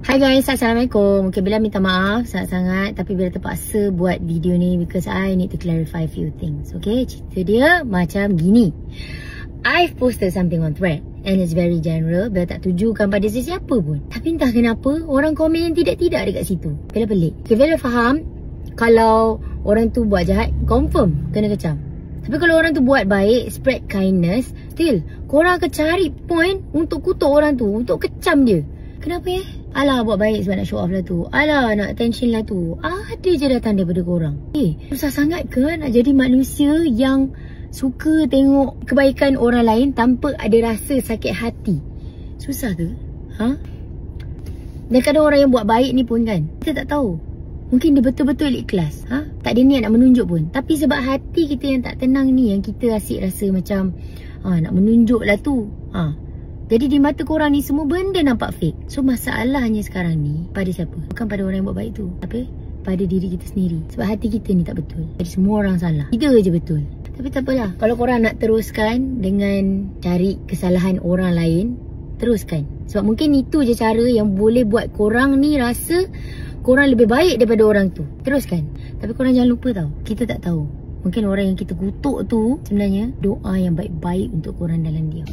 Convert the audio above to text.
Hi guys, Assalamualaikum. Okay, Bella minta maaf sangat-sangat, tapi Bella terpaksa buat video ni because I need to clarify few things. Okay, cerita dia macam gini. I've posted something on Thread and it's very general. Bella tak tujukan pada sesiapa pun. Tapi entah kenapa orang komen yang tidak-tidak dekat situ. Bella pelik. Okay, Bella faham kalau orang tu buat jahat, confirm kena kecam. Tapi kalau orang tu buat baik, spread kindness, still korang akan cari point untuk kutuk orang tu, untuk kecam dia. Kenapa Alah, buat baik sebab nak show off lah tu. Alah, nak attention lah tu. Ada je datang daripada korang. Susah sangat ke nak jadi manusia yang suka tengok kebaikan orang lain tanpa ada rasa sakit hati? Susah ke? Dan kadang orang yang buat baik ni pun kan, kita tak tahu. Mungkin dia betul-betul ikhlas. Tak ada niat nak menunjuk pun. Tapi sebab hati kita yang tak tenang ni, yang kita asyik rasa macam nak menunjuk lah tu. Jadi di mata korang ni semua benda nampak fake. So masalahnya sekarang ni pada siapa? Bukan pada orang yang buat baik tu, tapi pada diri kita sendiri. Sebab hati kita ni tak betul. Jadi semua orang salah, kita je betul. Tapi tak apalah, kalau korang nak teruskan dengan cari kesalahan orang lain, teruskan. Sebab mungkin itu je cara yang boleh buat korang ni rasa korang lebih baik daripada orang tu. Teruskan. Tapi korang jangan lupa tau, kita tak tahu, mungkin orang yang kita kutuk tu sebenarnya doa yang baik-baik untuk korang dalam diam.